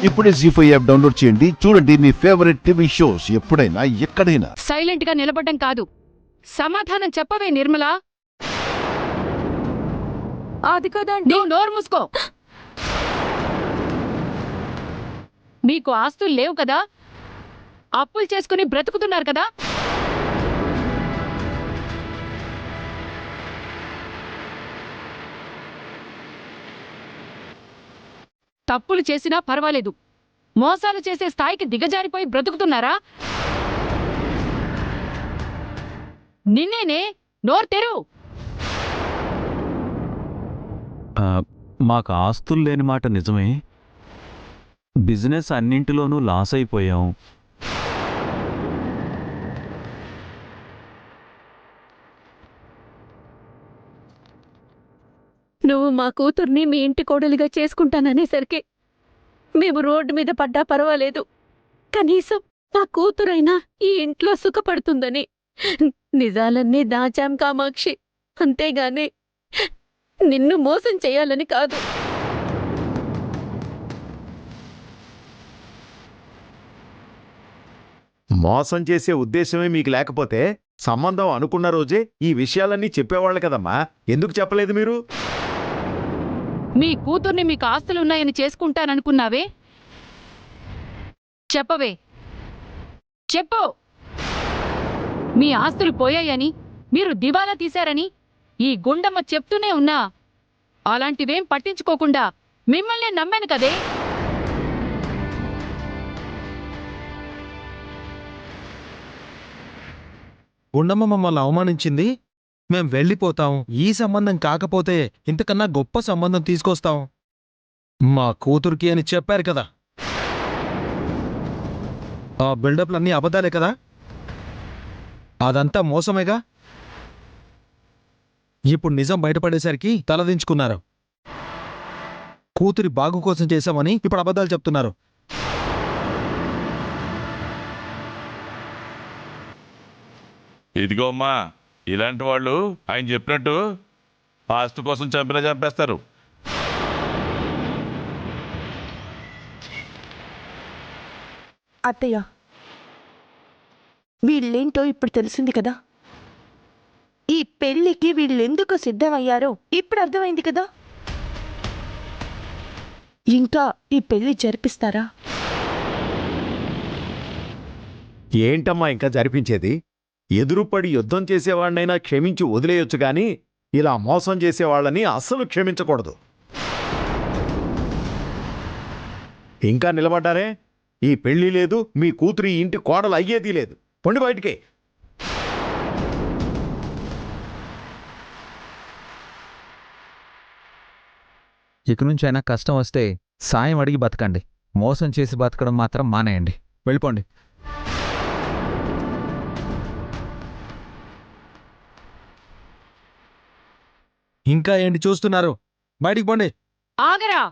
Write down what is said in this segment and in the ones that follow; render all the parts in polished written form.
ఇప్పుడే జీ5 app download చేయండి. చూడండి మీ ఫేవరెట్ టీవీ షోస్ ఎప్పుడైనా ఎక్కడైనా. సైలెంట్ గా నిలబడ్డం కాదు, సమాధానం చెప్పవే నిర్మలా. అది కదండి. నువ్వు నోరు మూసుకో. మీకు ఆస్తులు లేవు కదా, అప్పులు చేసుకుని బ్రతుకుతున్నారు కదా. తప్పులు చేసినా పర్వాలేదు, మోసాలు చేసే స్థాయికి దిగజారిపోయి బ్రతుకుతున్నారా? నిన్నేనే, నోరు తెరు. మాకు ఆస్తులు లేని మాట నిజమే. బిజినెస్ అన్నింటిలోనూ లాస్ అయిపోయాం. నువ్వు మా కూతుర్ని మీ ఇంటి కోడలిగా చేసుకుంటాననేసరికి మేము రోడ్డు మీద పడ్డా పర్వాలేదు, కనీసం మా కూతురైనా ఈ ఇంట్లో సుఖపడుతుందని నిజాలన్నీ దాచాం కామాక్షి, అంతేగాని నిన్ను మోసం చేయాలని కాదు. మోసం చేసే ఉద్దేశమే మీకు లేకపోతే సంబంధం అనుకున్న రోజే ఈ విషయాలన్నీ చెప్పేవాళ్ళు కదమ్మా. ఎందుకు చెప్పలేదు మీరు? మీ కూతుర్ని మీకు ఆస్తులున్నాయని చేసుకుంటాననుకున్నావే? చెప్పవే, చెప్పు. మీ ఆస్తులు పోయాయని, మీరు దివాలా తీశారని ఈ గుండమ్మ చెప్తూనే ఉన్నా అలాంటివేం పట్టించుకోకుండా మిమ్మల్నే నమ్మాను కదే. గుండమ్మ మమ్మల్ని అవమానించింది, మేం వెళ్ళిపోతాం. ఈ సంబంధం కాకపోతే ఇంతకన్నా గొప్ప సంబంధం తీసుకొస్తాం మా కూతురికి అని చెప్పారు కదా. ఆ బిల్డప్లన్నీ అబద్ధాలే కదా, అదంతా మోసమేగా. ఇప్పుడు నిజం బయటపడేసరికి తలదించుకున్నారు. కూతురి బాగు కోసం చేశామని ఇప్పుడు అబద్ధాలు చెప్తున్నారు. ఇదిగో అమ్మా, ఇలాంటి వాళ్ళు ఆయన చెప్పినట్టు ఆస్తి కోసం చంపేస్తారు. అత్తయ్య, వీళ్ళేంటో ఇప్పుడు తెలిసింది కదా. ఈ పెళ్లికి వీళ్ళెందుకు సిద్ధమయ్యారో ఇప్పుడు అర్థమైంది కదా. ఇంకా ఈ పెళ్లి జరిపిస్తారా? ఏంటమ్మా ఇంకా జరిపించేది? ఎదురుపడి యుద్ధం చేసేవాడినైనా క్షమించి వదిలేయొచ్చు గాని ఇలా మోసం చేసేవాళ్ళని అస్సలు క్షమించకూడదు. ఇంకా నిలబడ్డారే? ఈ పెళ్లి లేదు, మీ కూతురి ఇంటి కోడలు అయ్యేది లేదు. పొండి బయటికి. ఇక నుంచి అయినా కష్టం వస్తే సాయం అడిగి బతకండి, మోసం చేసి బతకడం మాత్రం మానేయండి. వెళ్ళిపోండి. ఇంకా ఏంటి చూస్తున్నారు? బయటికి పోండి. ఆగరా.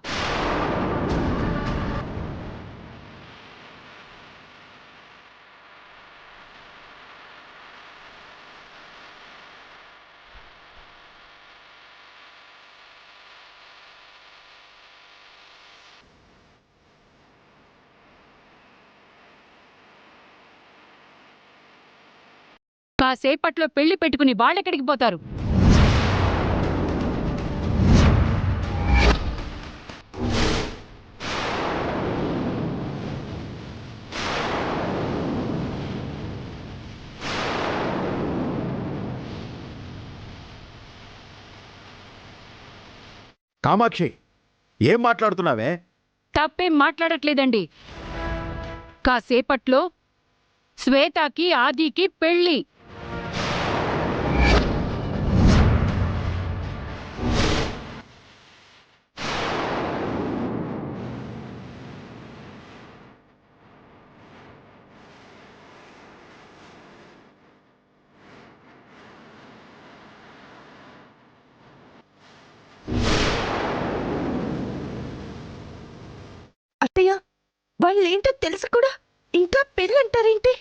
కాసేపట్లో పెళ్లి పెట్టుకుని వాళ్ళెక్కడికి పోతారు? కామాక్షి, ఏం మాట్లాడుతున్నావే? తప్పేం మాట్లాడట్లేదండి. కాసేపట్లో శ్వేతకి ఆదికి పెళ్లి. అత్తయ్య, వాళ్ళేంటో తెలుసు కూడా ఇంకా పెళ్ళంటారేంటి?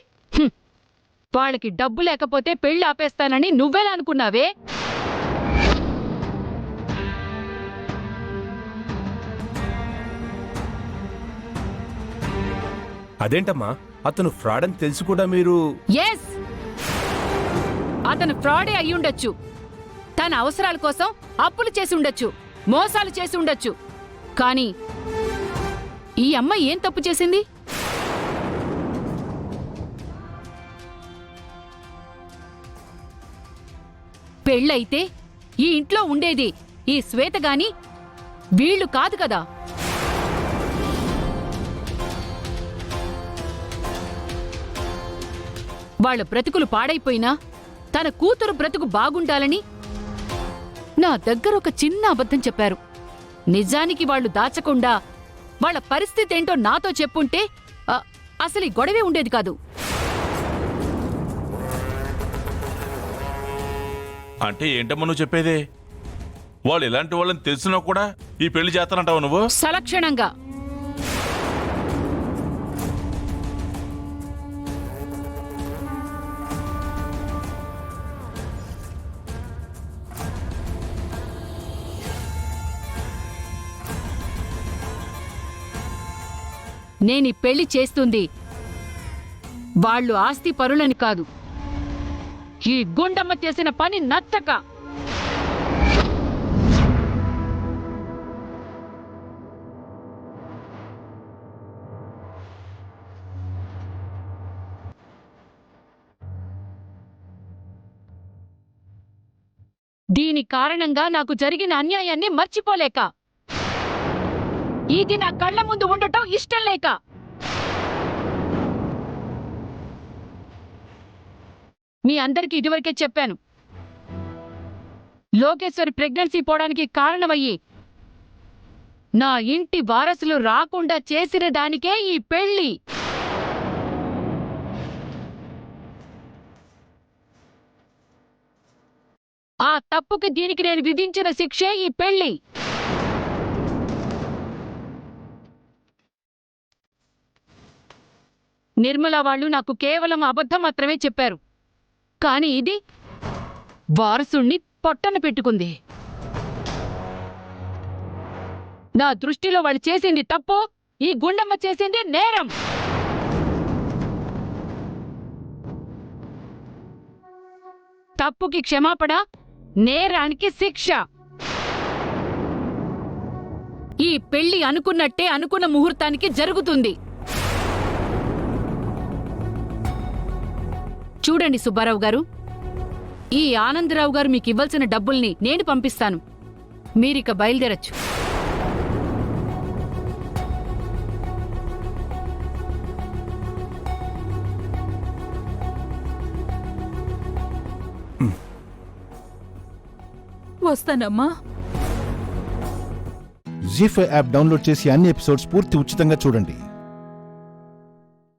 వాళ్ళకి డబ్బు లేకపోతే పెళ్లి ఆపేస్తానని నువ్వెలా అనుకున్నావే? అదేంటమ్మా అతను ఫ్రాడ్ అని తెలిసి కూడా మీరు ఎస్, అతను ఫ్రాడే అయ్యుండొచ్చు. తన అవసరాల కోసం అప్పులు చేసి ఉండొచ్చు, మోసాలు చేసి ఉండొచ్చు. కానీ ఈ అమ్మాయి ఏం తప్పు చేసింది? పెళ్ళైతే ఈ ఇంట్లో ఉండేది ఈ శ్వేత గాని వీళ్ళు కాదు కదా. వాళ్ళ బ్రతుకులు పాడైపోయినా తన కూతురు బ్రతుకు బాగుండాలని నా దగ్గర ఒక చిన్న అబద్ధం చెప్పారు. నిజానికి వాళ్ళు దాచకుండా వాళ్ళ పరిస్థితి ఏంటో నాతో చెప్పుంటే అసలు ఈ గొడవే ఉండేది కాదు. అంటే ఏంటమ్మా నువ్వు చెప్పేదే? వాళ్ళు ఎలాంటి వాళ్ళని తెలిసినా కూడా ఈ పెళ్లి చేస్తానంటావు నువ్వు? సలక్షణంగా. నేనీ పెళ్లి చేస్తుంది వాళ్ళు ఆస్తి పరులని కాదు, ఈ గుండమ్మ చేసిన పని నచ్చక. దీని కారణంగా నాకు జరిగిన అన్యాయాన్ని మర్చిపోలేక, ఇది నా కళ్ళ ముందు ఉండటం ఇష్టం లేక, మీ అందరికీ ఇదివరకే చెప్పాను, లోకేశ్వరి ప్రెగ్నెన్సీ పోవడానికి కారణమయ్యి నా ఇంటి వారసులు రాకుండా చేసిన దానికే ఈ పెళ్లి. ఆ తప్పుకి దీనికి నేను విధించిన శిక్షే ఈ పెళ్లి. నిర్మల వాళ్ళు నాకు కేవలం అబద్ధం మాత్రమే చెప్పారు, కానీ ఇది వారసుణ్ణి పొట్టన పెట్టుకుంది. నా దృష్టిలో వాళ్ళు చేసింది తప్పు, ఈ గుండమ్మ చేసింది నేరం. తప్పుకి క్షమాపణ, నేరానికి శిక్ష. ఈ పెళ్లి అనుకున్నట్టే అనుకున్న ముహూర్తానికి జరుగుతుంది. చూడండి సుబ్బారావు గారు, ఈ ఆనందరావు గారు మీకు ఇవ్వాల్సిన డబ్బుల్ని నేను పంపిస్తాను. మీరిక బయలుదేరచ్చు. వస్తానమ్మా. జీ5 యాప్ డౌన్లోడ్ చేసి అన్ని ఎపిసోడ్స్ పూర్తి ఉచితంగా చూడండి.